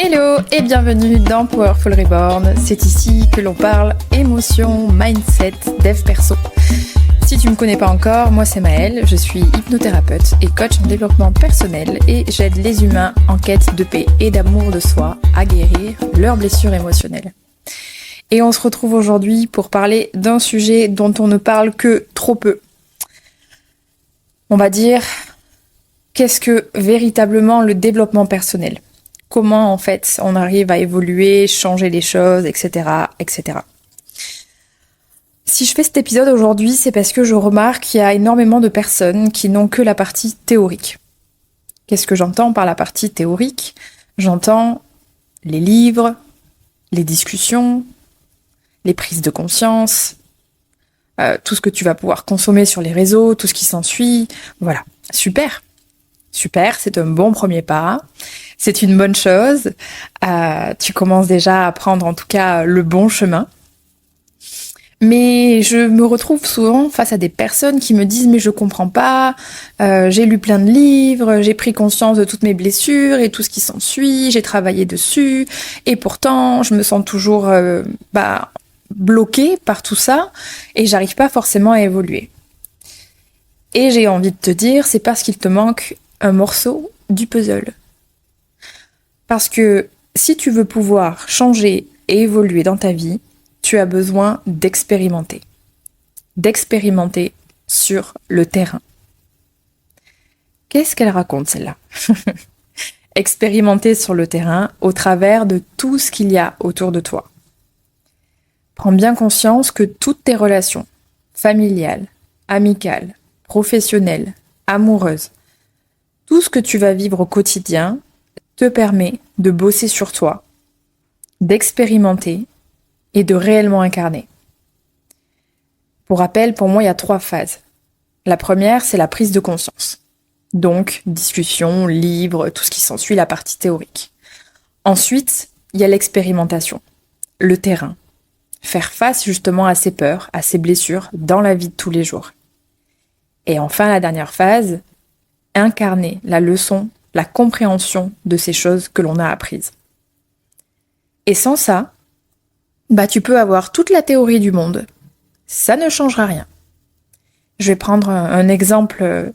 Hello et bienvenue dans Powerful Reborn. C'est ici que l'on parle émotion, mindset, dev perso. Si tu me connais pas encore, moi c'est Maëlle, je suis hypnothérapeute et coach en développement personnel et j'aide les humains en quête de paix et d'amour de soi à guérir leurs blessures émotionnelles. Et on se retrouve aujourd'hui pour parler d'un sujet dont on ne parle que trop peu. On va dire, qu'est-ce que véritablement le développement personnel ? Comment en fait on arrive à évoluer, changer les choses, etc., etc. Si je fais cet épisode aujourd'hui, c'est parce que je remarque qu'il y a énormément de personnes qui n'ont que la partie théorique. Qu'est-ce que j'entends par la partie théorique ? J'entends les livres, les discussions, les prises de conscience, tout ce que tu vas pouvoir consommer sur les réseaux, tout ce qui s'ensuit. Voilà, super, c'est un bon premier pas. C'est une bonne chose. Tu commences déjà à prendre en tout cas le bon chemin. Mais je me retrouve souvent face à des personnes qui me disent « mais je comprends pas, j'ai lu plein de livres, j'ai pris conscience de toutes mes blessures et tout ce qui s'ensuit, j'ai travaillé dessus et pourtant je me sens toujours bloquée par tout ça et j'arrive pas forcément à évoluer. » Et j'ai envie de te dire, c'est parce qu'il te manque un morceau du puzzle. Parce que si tu veux pouvoir changer et évoluer dans ta vie, tu as besoin d'expérimenter. D'expérimenter sur le terrain. Qu'est-ce qu'elle raconte celle-là ? Expérimenter sur le terrain au travers de tout ce qu'il y a autour de toi. Prends bien conscience que toutes tes relations, familiales, amicales, professionnelles, amoureuses, tout ce que tu vas vivre au quotidien te permet de bosser sur toi, d'expérimenter et de réellement incarner. Pour rappel, pour moi, il y a 3 phases. La première, c'est la prise de conscience. Donc, discussion, livre, tout ce qui s'ensuit, la partie théorique. Ensuite, il y a l'expérimentation, le terrain. Faire face justement à ses peurs, à ses blessures dans la vie de tous les jours. Et enfin, la dernière phase, incarner la leçon, la compréhension de ces choses que l'on a apprises. Et sans ça, tu peux avoir toute la théorie du monde. Ça ne changera rien. Je vais prendre un exemple.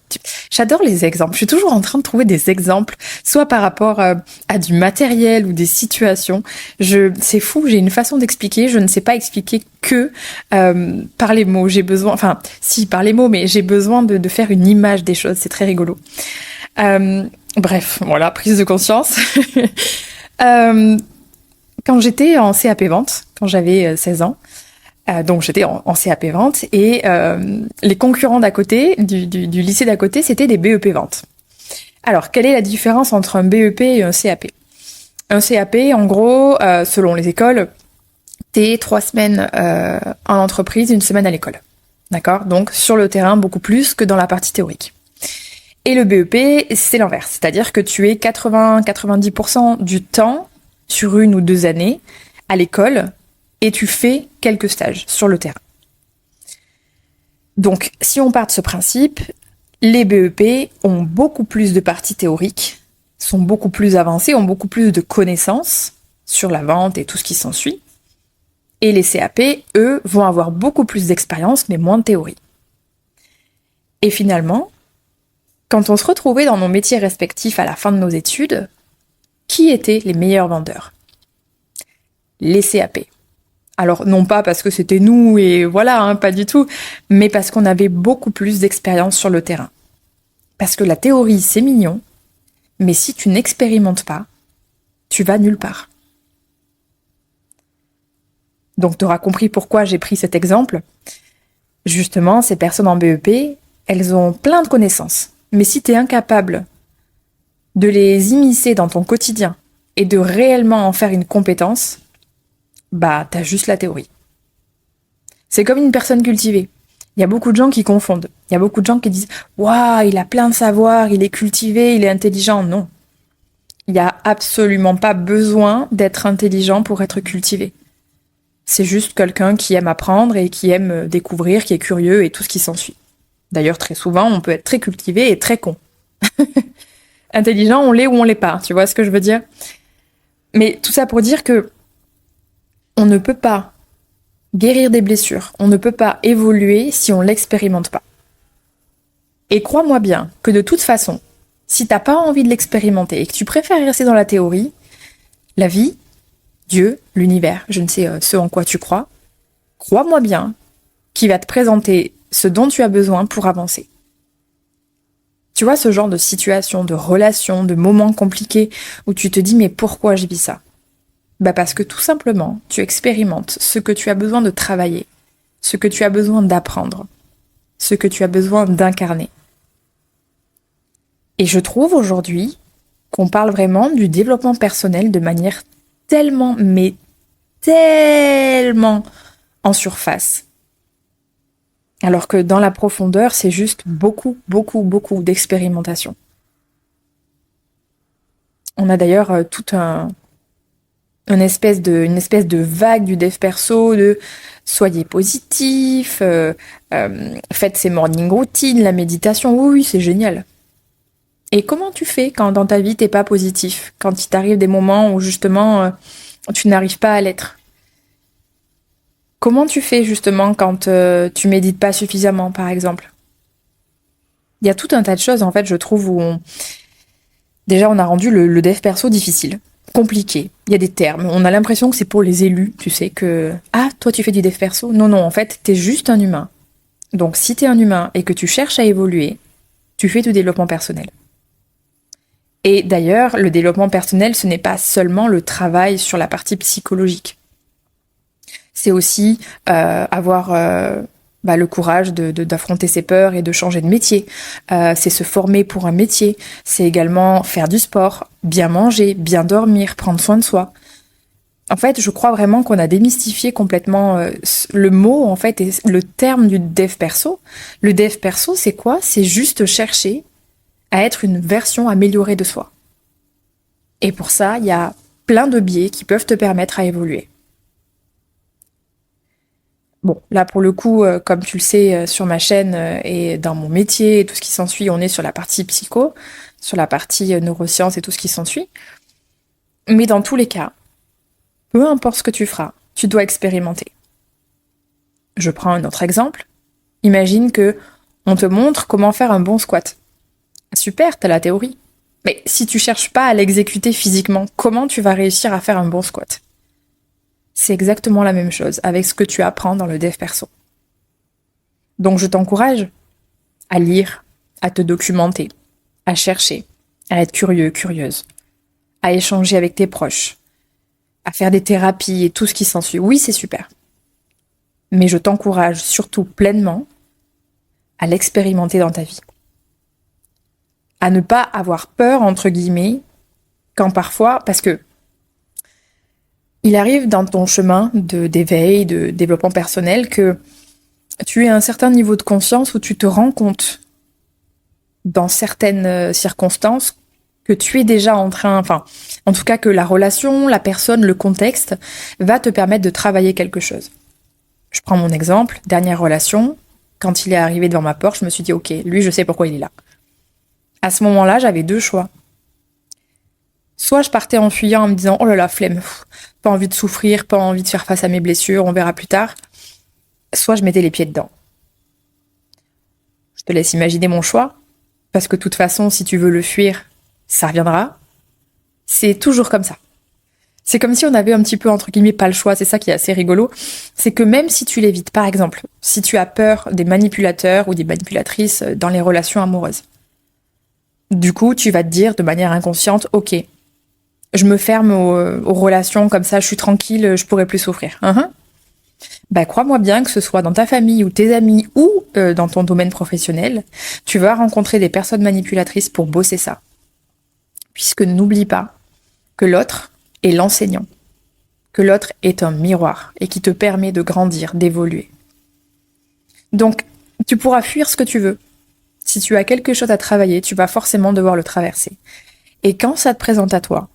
J'adore les exemples. Je suis toujours en train de trouver des exemples, soit par rapport à du matériel ou des situations. C'est fou, j'ai une façon d'expliquer. Je ne sais pas expliquer que par les mots. Par les mots, mais j'ai besoin de faire une image des choses. C'est très rigolo. Bref, voilà, prise de conscience. Quand j'étais en CAP vente, quand j'avais 16 ans, donc j'étais en CAP vente et les concurrents d'à côté, du lycée d'à côté, c'était des BEP vente. Alors, quelle est la différence entre un BEP et un CAP ? Un CAP, en gros, selon les écoles, t'es 3 semaines en entreprise, 1 semaine à l'école. D'accord ? Donc, sur le terrain, beaucoup plus que dans la partie théorique. Et le BEP, c'est l'inverse. C'est-à-dire que tu es 80-90% du temps, sur 1 ou 2 années, à l'école, et tu fais quelques stages sur le terrain. Donc, si on part de ce principe, les BEP ont beaucoup plus de parties théoriques, sont beaucoup plus avancés, ont beaucoup plus de connaissances sur la vente et tout ce qui s'ensuit. Et les CAP, eux, vont avoir beaucoup plus d'expérience, mais moins de théorie. Et finalement, quand on se retrouvait dans nos métiers respectifs à la fin de nos études, qui étaient les meilleurs vendeurs ? Les CAP. Alors, non pas parce que c'était nous et voilà, pas du tout, mais parce qu'on avait beaucoup plus d'expérience sur le terrain. Parce que la théorie, c'est mignon, mais si tu n'expérimentes pas, tu vas nulle part. Donc, tu auras compris pourquoi j'ai pris cet exemple. Justement, ces personnes en BEP, elles ont plein de connaissances. Mais si tu es incapable de les immiscer dans ton quotidien et de réellement en faire une compétence, t'as juste la théorie. C'est comme une personne cultivée. Il y a beaucoup de gens qui confondent. Il y a beaucoup de gens qui disent « Waouh, il a plein de savoir, il est cultivé, il est intelligent. » Non. Il n'y a absolument pas besoin d'être intelligent pour être cultivé. C'est juste quelqu'un qui aime apprendre et qui aime découvrir, qui est curieux et tout ce qui s'ensuit. D'ailleurs, très souvent, on peut être très cultivé et très con. Intelligent, on l'est ou on l'est pas, tu vois ce que je veux dire ? Mais tout ça pour dire que on ne peut pas guérir des blessures, on ne peut pas évoluer si on l'expérimente pas. Et crois-moi bien que de toute façon, si t'as pas envie de l'expérimenter et que tu préfères rester dans la théorie, la vie, Dieu, l'univers, je ne sais ce en quoi tu crois, crois-moi bien qu'il va te présenter ce dont tu as besoin pour avancer. Tu vois, ce genre de situation, de relation, de moments compliqués où tu te dis mais pourquoi je vis ça? Bah parce que tout simplement, tu expérimentes ce que tu as besoin de travailler, ce que tu as besoin d'apprendre, ce que tu as besoin d'incarner. Et je trouve aujourd'hui qu'on parle vraiment du développement personnel de manière tellement, mais tellement en surface. Alors que dans la profondeur, c'est juste beaucoup, beaucoup, beaucoup d'expérimentation. On a d'ailleurs une espèce de vague du dev perso, de soyez positif, faites ces morning routines, la méditation, oui, c'est génial. Et comment tu fais quand dans ta vie t'es pas positif, quand il t'arrive des moments où justement tu n'arrives pas à l'être? Comment tu fais justement quand tu médites pas suffisamment, par exemple? Il y a tout un tas de choses en fait, je trouve, déjà on a rendu le dev perso difficile, compliqué. Il y a des termes, on a l'impression que c'est pour les élus, tu sais que ah toi tu fais du dev perso. Non non, en fait t'es juste un humain. Donc si t'es un humain et que tu cherches à évoluer, tu fais du développement personnel. Et d'ailleurs, le développement personnel, ce n'est pas seulement le travail sur la partie psychologique. C'est aussi avoir le courage d'affronter ses peurs et de changer de métier. C'est se former pour un métier. C'est également faire du sport, bien manger, bien dormir, prendre soin de soi. En fait, je crois vraiment qu'on a démystifié complètement le mot, en fait, et le terme du dev perso. Le dev perso, c'est quoi? C'est juste chercher à être une version améliorée de soi. Et pour ça, il y a plein de biais qui peuvent te permettre à évoluer. Bon, là pour le coup, comme tu le sais, sur ma chaîne et dans mon métier et tout ce qui s'ensuit, on est sur la partie psycho, sur la partie neurosciences et tout ce qui s'ensuit. Mais dans tous les cas, peu importe ce que tu feras, tu dois expérimenter. Je prends un autre exemple. Imagine que on te montre comment faire un bon squat. Super, t'as la théorie. Mais si tu cherches pas à l'exécuter physiquement, comment tu vas réussir à faire un bon squat? C'est exactement la même chose avec ce que tu apprends dans le dev perso. Donc je t'encourage à lire, à te documenter, à chercher, à être curieux, curieuse, à échanger avec tes proches, à faire des thérapies et tout ce qui s'ensuit. Oui, c'est super. Mais je t'encourage surtout pleinement à l'expérimenter dans ta vie. À ne pas avoir peur, entre guillemets, quand parfois, parce que il arrive dans ton chemin d'éveil, de développement personnel, que tu aies un certain niveau de conscience où tu te rends compte, dans certaines circonstances, que tu es déjà en train, enfin, en tout cas que la relation, la personne, le contexte va te permettre de travailler quelque chose. Je prends mon exemple, dernière relation, quand il est arrivé devant ma porte, je me suis dit, ok, lui, je sais pourquoi il est là. À ce moment-là, j'avais deux choix. Soit je partais en fuyant en me disant, oh là là, flemme, pas envie de souffrir, pas envie de faire face à mes blessures, on verra plus tard. Soit je mettais les pieds dedans. Je te laisse imaginer mon choix, parce que de toute façon, si tu veux le fuir, ça reviendra. C'est toujours comme ça. C'est comme si on avait un petit peu, entre guillemets, pas le choix, c'est ça qui est assez rigolo. C'est que même si tu l'évites, par exemple, si tu as peur des manipulateurs ou des manipulatrices dans les relations amoureuses, du coup, tu vas te dire de manière inconsciente, ok, je me ferme aux relations, comme ça je suis tranquille, je pourrai plus souffrir. Bah crois-moi bien que ce soit dans ta famille ou tes amis ou dans ton domaine professionnel, tu vas rencontrer des personnes manipulatrices pour bosser ça. Puisque n'oublie pas que l'autre est l'enseignant, que l'autre est un miroir et qui te permet de grandir, d'évoluer. Donc, tu pourras fuir ce que tu veux. Si tu as quelque chose à travailler, tu vas forcément devoir le traverser. Et quand ça te présente à toi,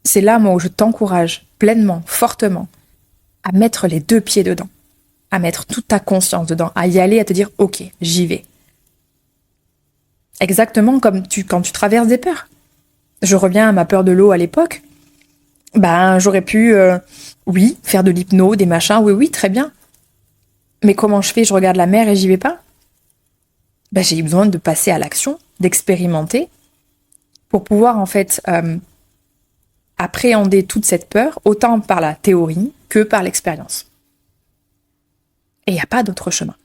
c'est là, moi, où je t'encourage pleinement, fortement, à mettre les deux pieds dedans, à mettre toute ta conscience dedans, à y aller, à te dire, ok, j'y vais. Exactement comme quand tu traverses des peurs. Je reviens à ma peur de l'eau à l'époque. Ben, j'aurais pu, oui, faire de l'hypno, des machins, oui, oui, très bien. Mais comment je fais? Je regarde la mer et j'y vais pas? Ben, j'ai besoin de passer à l'action, d'expérimenter, pour pouvoir en fait appréhender toute cette peur, autant par la théorie que par l'expérience. Et il n'y a pas d'autre chemin.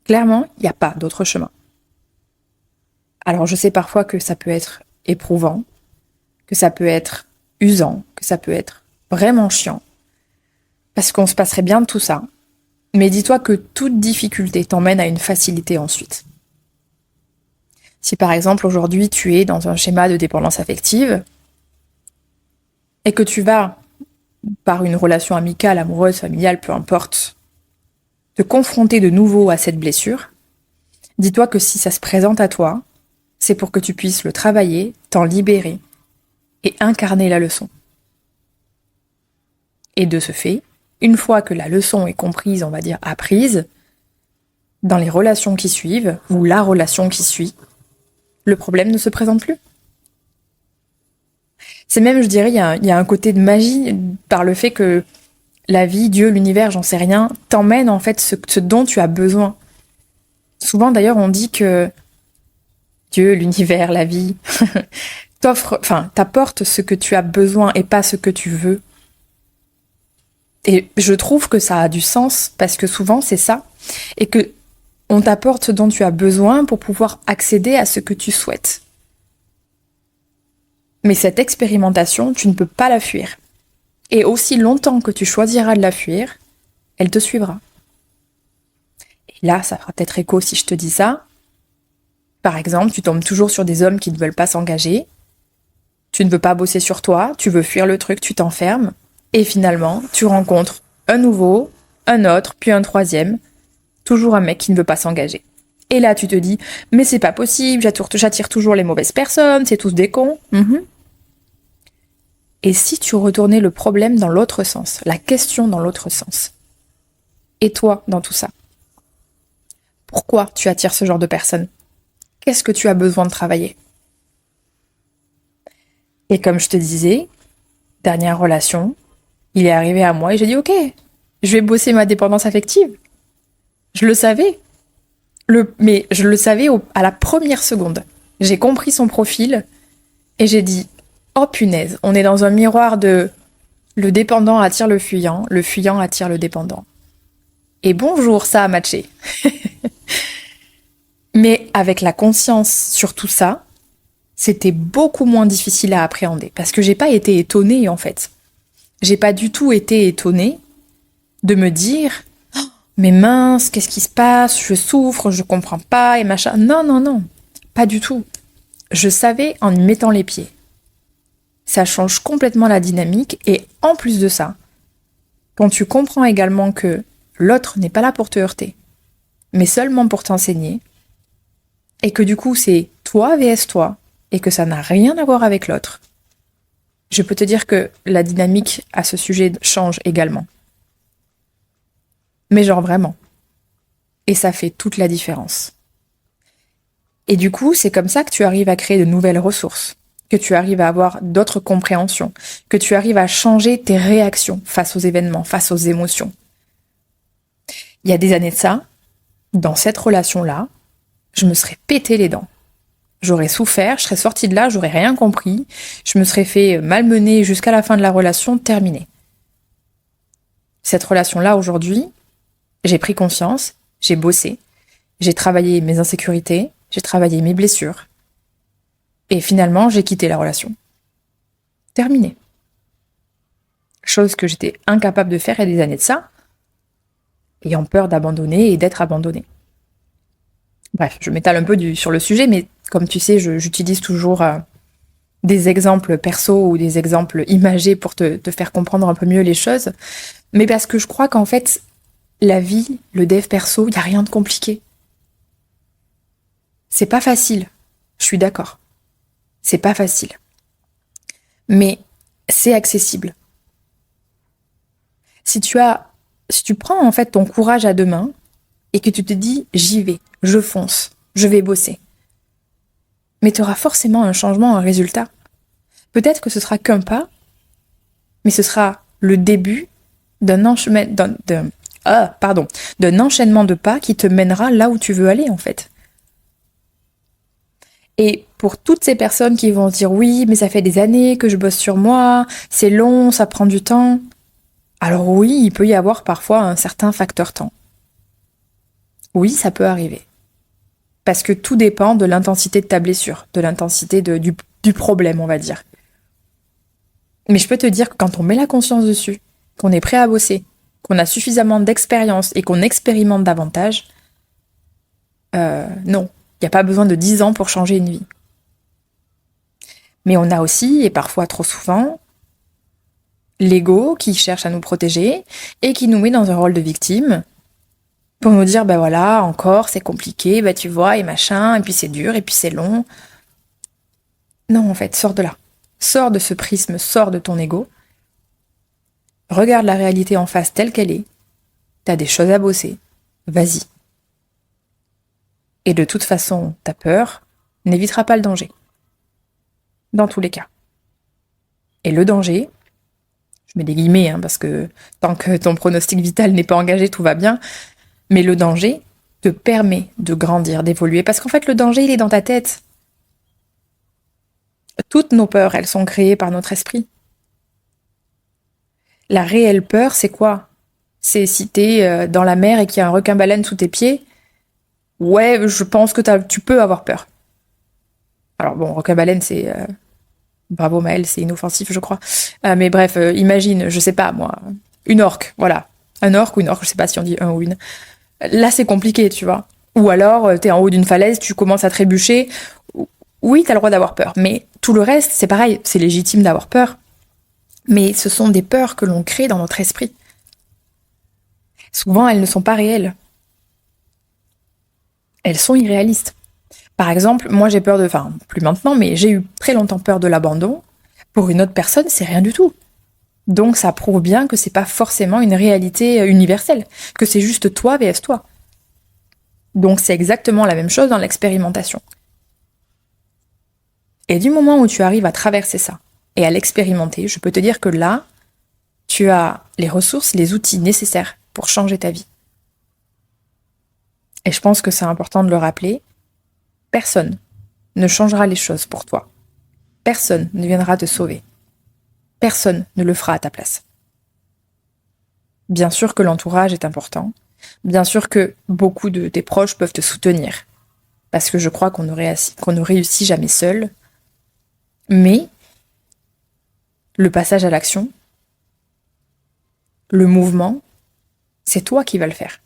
Clairement, il n'y a pas d'autre chemin. Alors je sais parfois que ça peut être éprouvant, que ça peut être usant, que ça peut être vraiment chiant, parce qu'on se passerait bien de tout ça. Mais dis-toi que toute difficulté t'emmène à une facilité ensuite. Si par exemple aujourd'hui tu es dans un schéma de dépendance affective et que tu vas, par une relation amicale, amoureuse, familiale, peu importe, te confronter de nouveau à cette blessure, dis-toi que si ça se présente à toi, c'est pour que tu puisses le travailler, t'en libérer et incarner la leçon. Et de ce fait, une fois que la leçon est comprise, on va dire apprise, dans les relations qui suivent, ou la relation qui suit, le problème ne se présente plus. C'est même, je dirais, il y a un côté de magie par le fait que la vie, Dieu, l'univers, j'en sais rien, t'emmène en fait ce dont tu as besoin. Souvent d'ailleurs on dit que Dieu, l'univers, la vie, t'apporte ce que tu as besoin et pas ce que tu veux. Et je trouve que ça a du sens parce que souvent c'est ça. Et que on t'apporte ce dont tu as besoin pour pouvoir accéder à ce que tu souhaites. Mais cette expérimentation, tu ne peux pas la fuir. Et aussi longtemps que tu choisiras de la fuir, elle te suivra. Et là, ça fera peut-être écho si je te dis ça. Par exemple, tu tombes toujours sur des hommes qui ne veulent pas s'engager. Tu ne veux pas bosser sur toi, tu veux fuir le truc, tu t'enfermes. Et finalement, tu rencontres un nouveau, un autre, puis un troisième. Toujours un mec qui ne veut pas s'engager. Et là, tu te dis, mais c'est pas possible, j'attire toujours les mauvaises personnes, c'est tous des cons. Et si tu retournais le problème dans l'autre sens, la question dans l'autre sens? Et toi, dans tout ça? Pourquoi tu attires ce genre de personnes? Qu'est-ce que tu as besoin de travailler? Et comme je te disais, dernière relation, il est arrivé à moi et j'ai dit, ok, je vais bosser ma dépendance affective. Je le savais. Mais je le savais à la première seconde. J'ai compris son profil et j'ai dit, oh punaise, on est dans un miroir de le dépendant attire le fuyant attire le dépendant. Et bonjour, ça a matché. Mais avec la conscience sur tout ça, c'était beaucoup moins difficile à appréhender parce que j'ai pas été étonnée en fait. J'ai pas du tout été étonnée de me dire mais mince, qu'est-ce qui se passe? Je souffre, je comprends pas et machin. Non, non, non, pas du tout. Je savais en y mettant les pieds. Ça change complètement la dynamique et en plus de ça, quand tu comprends également que l'autre n'est pas là pour te heurter, mais seulement pour t'enseigner, et que du coup c'est toi vs toi, et que ça n'a rien à voir avec l'autre, je peux te dire que la dynamique à ce sujet change également. Mais genre vraiment. Et ça fait toute la différence. Et du coup, c'est comme ça que tu arrives à créer de nouvelles ressources, que tu arrives à avoir d'autres compréhensions, que tu arrives à changer tes réactions face aux événements, face aux émotions. Il y a des années de ça, dans cette relation-là, je me serais pété les dents. J'aurais souffert, je serais sortie de là, j'aurais rien compris, je me serais fait malmener jusqu'à la fin de la relation, terminée. Cette relation-là, aujourd'hui, j'ai pris conscience, j'ai bossé, j'ai travaillé mes insécurités, j'ai travaillé mes blessures. Et finalement, j'ai quitté la relation. Terminé. Chose que j'étais incapable de faire il y a des années de ça, ayant peur d'abandonner et d'être abandonnée. Bref, je m'étale un peu sur le sujet, mais comme tu sais, j'utilise toujours des exemples perso ou des exemples imagés pour te faire comprendre un peu mieux les choses. Mais parce que je crois qu'en fait, la vie, le dev perso, il n'y a rien de compliqué. C'est pas facile, je suis d'accord. C'est pas facile. Mais c'est accessible. Si tu prends en fait ton courage à deux mains et que tu te dis j'y vais, je fonce, je vais bosser. Mais tu auras forcément un changement, un résultat. Peut-être que ce sera qu'un pas, mais ce sera le début d'un enchaînement de pas qui te mènera là où tu veux aller, en fait. Et pour toutes ces personnes qui vont se dire oui, mais ça fait des années que je bosse sur moi, c'est long, ça prend du temps. Alors oui, il peut y avoir parfois un certain facteur temps. Oui, ça peut arriver. Parce que tout dépend de l'intensité de ta blessure, de l'intensité du problème, on va dire. Mais je peux te dire que quand on met la conscience dessus, qu'on est prêt à bosser, qu'on a suffisamment d'expérience et qu'on expérimente davantage, non, il n'y a pas besoin de 10 ans pour changer une vie. Mais on a aussi, et parfois trop souvent, l'ego qui cherche à nous protéger et qui nous met dans un rôle de victime pour nous dire, ben voilà, encore, c'est compliqué, ben tu vois, et machin, et puis c'est dur, et puis c'est long. Non, en fait, sors de là. Sors de ce prisme, sors de ton ego. Regarde la réalité en face telle qu'elle est. T'as des choses à bosser. Vas-y. Et de toute façon, ta peur n'évitera pas le danger. Dans tous les cas. Et le danger, je mets des guillemets, parce que tant que ton pronostic vital n'est pas engagé, tout va bien, mais le danger te permet de grandir, d'évoluer, parce qu'en fait, le danger, il est dans ta tête. Toutes nos peurs, elles sont créées par notre esprit. La réelle peur, c'est quoi? C'est si t'es dans la mer et qu'il y a un requin-baleine sous tes pieds, ouais, je pense que tu peux avoir peur. Alors bon, requin-baleine, c'est... Bravo Maëlle, c'est inoffensif, je crois. Mais bref, imagine, je sais pas moi, une orque, voilà. Un orque ou une orque, je sais pas si on dit un ou une. Là, c'est compliqué, tu vois. Ou alors, t'es en haut d'une falaise, tu commences à trébucher. Oui, t'as le droit d'avoir peur. Mais tout le reste, c'est pareil, c'est légitime d'avoir peur. Mais ce sont des peurs que l'on crée dans notre esprit. Souvent, elles ne sont pas réelles. Elles sont irréalistes. Par exemple, moi j'ai peur plus maintenant, mais j'ai eu très longtemps peur de l'abandon. Pour une autre personne, c'est rien du tout. Donc ça prouve bien que c'est pas forcément une réalité universelle, que c'est juste toi vs toi. Donc c'est exactement la même chose dans l'expérimentation. Et du moment où tu arrives à traverser ça et à l'expérimenter, je peux te dire que là, tu as les ressources, les outils nécessaires pour changer ta vie. Et je pense que c'est important de le rappeler. Personne ne changera les choses pour toi. Personne ne viendra te sauver. Personne ne le fera à ta place. Bien sûr que l'entourage est important. Bien sûr que beaucoup de tes proches peuvent te soutenir. Parce que je crois qu'on ne réussit jamais seul. Mais le passage à l'action, le mouvement, c'est toi qui vas le faire.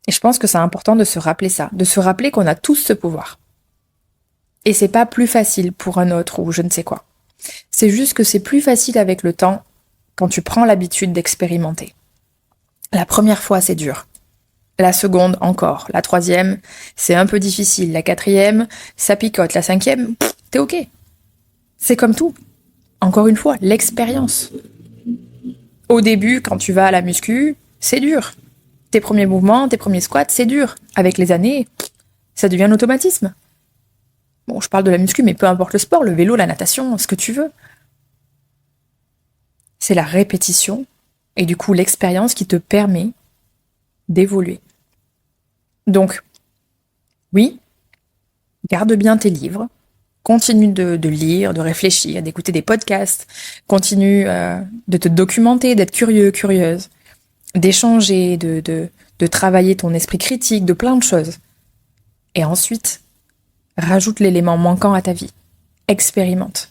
Et je pense que c'est important de se rappeler ça, de se rappeler qu'on a tous ce pouvoir. Et c'est pas plus facile pour un autre ou je ne sais quoi. C'est juste que c'est plus facile avec le temps quand tu prends l'habitude d'expérimenter. La première fois, c'est dur. La seconde, encore. La troisième, c'est un peu difficile. La quatrième, ça picote. La cinquième, t'es ok. C'est comme tout. Encore une fois, l'expérience. Au début, quand tu vas à la muscu, c'est dur. Tes premiers mouvements, tes premiers squats, c'est dur. Avec les années, ça devient un automatisme. Bon, je parle de la muscu, mais peu importe le sport, le vélo, la natation, ce que tu veux. C'est la répétition et du coup l'expérience qui te permet d'évoluer. Donc, oui, garde bien tes livres, continue de lire, de réfléchir, d'écouter des podcasts, continue de te documenter, d'être curieux, curieuse, d'échanger, de travailler ton esprit critique, de plein de choses. Et ensuite, rajoute l'élément manquant à ta vie. Expérimente.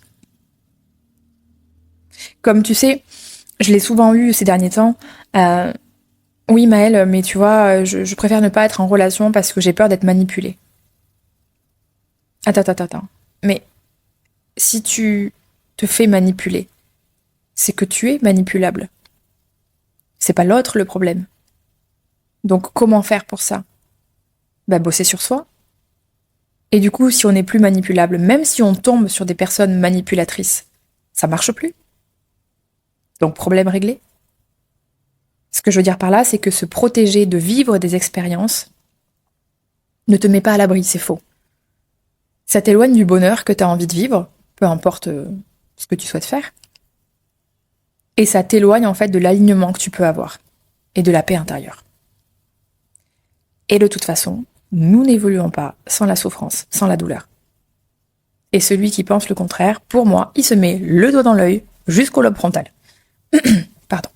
Comme tu sais, je l'ai souvent eu ces derniers temps. Oui, Maëlle, mais tu vois, je préfère ne pas être en relation parce que j'ai peur d'être manipulée. Attends. Mais si tu te fais manipuler, c'est que tu es manipulable. C'est pas l'autre le problème. Donc comment faire pour ça? Bosser sur soi. Et du coup, si on n'est plus manipulable, même si on tombe sur des personnes manipulatrices, ça marche plus. Donc problème réglé. Ce que je veux dire par là, c'est que se protéger de vivre des expériences ne te met pas à l'abri, c'est faux. Ça t'éloigne du bonheur que tu as envie de vivre, peu importe ce que tu souhaites faire. Et ça t'éloigne en fait de l'alignement que tu peux avoir et de la paix intérieure. Et de toute façon, nous n'évoluons pas sans la souffrance, sans la douleur. Et celui qui pense le contraire, pour moi, il se met le doigt dans l'œil jusqu'au lobe frontal. Pardon.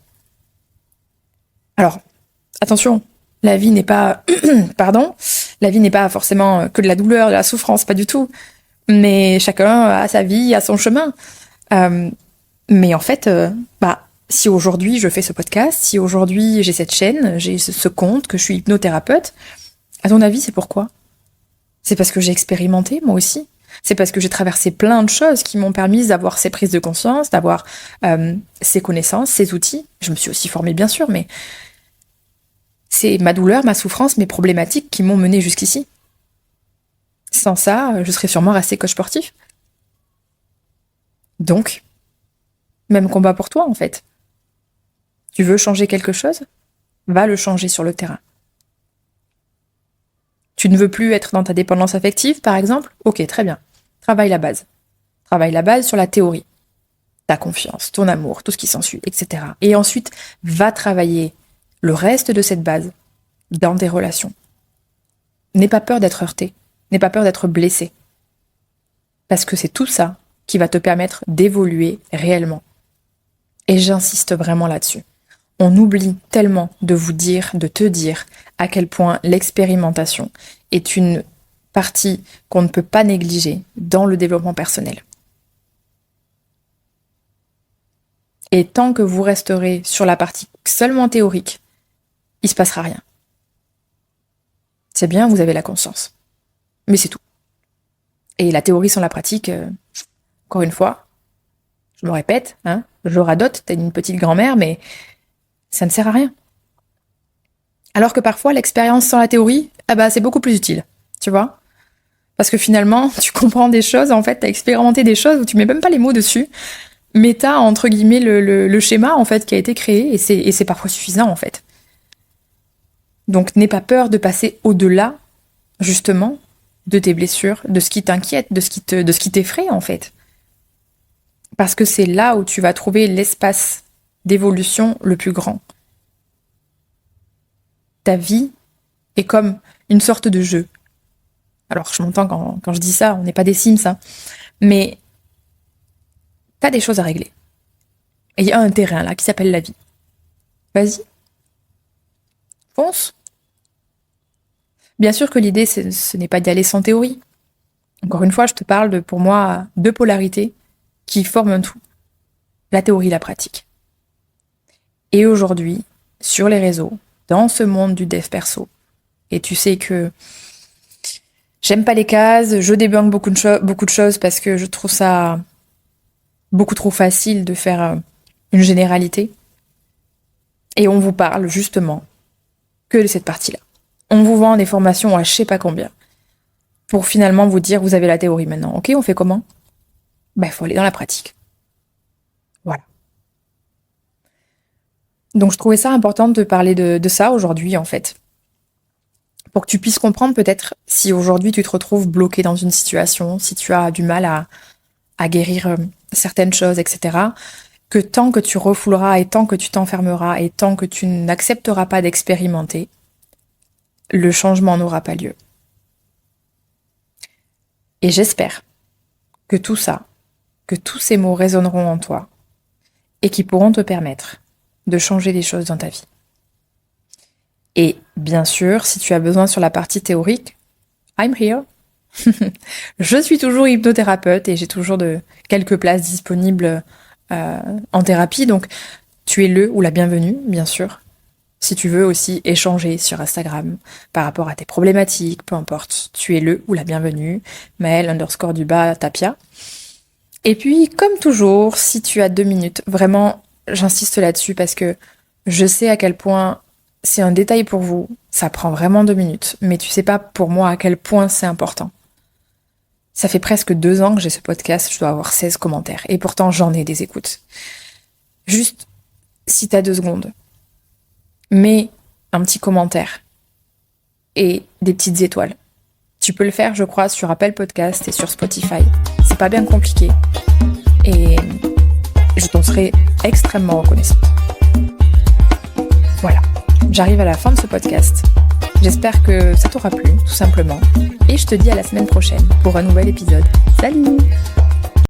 Alors, attention, la vie n'est pas... la vie n'est pas forcément que de la douleur, de la souffrance, pas du tout. Mais chacun a sa vie, a son chemin. Mais en fait, si aujourd'hui je fais ce podcast, si aujourd'hui j'ai cette chaîne, j'ai ce compte, que je suis hypnothérapeute, à ton avis, c'est pourquoi ? C'est parce que j'ai expérimenté, moi aussi. C'est parce que j'ai traversé plein de choses qui m'ont permis d'avoir ces prises de conscience, d'avoir ces connaissances, ces outils. Je me suis aussi formée, bien sûr, mais c'est ma douleur, ma souffrance, mes problématiques qui m'ont menée jusqu'ici. Sans ça, je serais sûrement restée coach sportif. Donc, même combat pour toi, en fait. Tu veux changer quelque chose ? Va le changer sur le terrain. Tu ne veux plus être dans ta dépendance affective, par exemple ? Ok, très bien. Travaille la base. Travaille la base sur la théorie. Ta confiance, ton amour, tout ce qui s'ensuit, etc. Et ensuite, va travailler le reste de cette base dans tes relations. N'aie pas peur d'être heurté. N'aie pas peur d'être blessé. Parce que c'est tout ça qui va te permettre d'évoluer réellement. Et j'insiste vraiment là-dessus. On oublie tellement de te dire à quel point l'expérimentation est une partie qu'on ne peut pas négliger dans le développement personnel. Et tant que vous resterez sur la partie seulement théorique, il ne se passera rien. C'est bien, vous avez la conscience. Mais c'est tout. Et la théorie sans la pratique, encore une fois, je me répète, je radote, t'es une petite grand-mère, mais ça ne sert à rien. Alors que parfois, l'expérience sans la théorie, c'est beaucoup plus utile, tu vois ? Parce que finalement, tu comprends des choses, en fait, t'as expérimenté des choses où tu mets même pas les mots dessus, mais t'as, entre guillemets, le schéma, en fait, qui a été créé, et c'est parfois suffisant, en fait. Donc, n'aie pas peur de passer au-delà, justement, de tes blessures, de ce qui t'inquiète, de ce qui t'effraie, en fait. Parce que c'est là où tu vas trouver l'espace d'évolution le plus grand. Ta vie est comme une sorte de jeu. Alors, je m'entends quand je dis ça, on n'est pas des Sims, mais t'as des choses à régler. Et il y a un terrain là qui s'appelle la vie. Vas-y. Fonce. Bien sûr que l'idée, ce n'est pas d'y aller sans théorie. Encore une fois, je te parle pour moi, deux polarités qui forment un tout. La théorie et la pratique. Et aujourd'hui, sur les réseaux, dans ce monde du dev perso, et tu sais que j'aime pas les cases, je débunk beaucoup de choses parce que je trouve ça beaucoup trop facile de faire une généralité. Et on vous parle justement que de cette partie-là. On vous vend des formations à je sais pas combien pour finalement vous dire vous avez la théorie maintenant. Ok, on fait comment ? Il faut aller dans la pratique. Voilà. Donc je trouvais ça important de te parler de ça aujourd'hui en fait. Pour que tu puisses comprendre peut-être si aujourd'hui tu te retrouves bloqué dans une situation, si tu as du mal à guérir certaines choses, etc. Que tant que tu refouleras et tant que tu t'enfermeras et tant que tu n'accepteras pas d'expérimenter, le changement n'aura pas lieu. Et j'espère que tout ça, que tous ces mots résonneront en toi et qui pourront te permettre de changer des choses dans ta vie. Et bien sûr, si tu as besoin sur la partie théorique, I'm here. Je suis toujours hypnothérapeute et j'ai toujours quelques places disponibles en thérapie, donc tu es le ou la bienvenue, bien sûr. Si tu veux aussi échanger sur Instagram par rapport à tes problématiques, peu importe, tu es le ou la bienvenue, Maëlle_Tapia. Et puis, comme toujours, si tu as 2 minutes, vraiment, j'insiste là-dessus parce que je sais à quel point c'est un détail pour vous, ça prend vraiment 2 minutes, mais tu sais pas pour moi à quel point c'est important. Ça fait presque 2 ans que j'ai ce podcast, je dois avoir 16 commentaires, et pourtant j'en ai des écoutes. Juste, si t'as 2 secondes, mets un petit commentaire et des petites étoiles. Tu peux le faire, je crois, sur Apple Podcast et sur Spotify. C'est pas bien compliqué. et je t'en serai extrêmement reconnaissante. Voilà, j'arrive à la fin de ce podcast. J'espère que ça t'aura plu, tout simplement. Et je te dis à la semaine prochaine pour un nouvel épisode. Salut!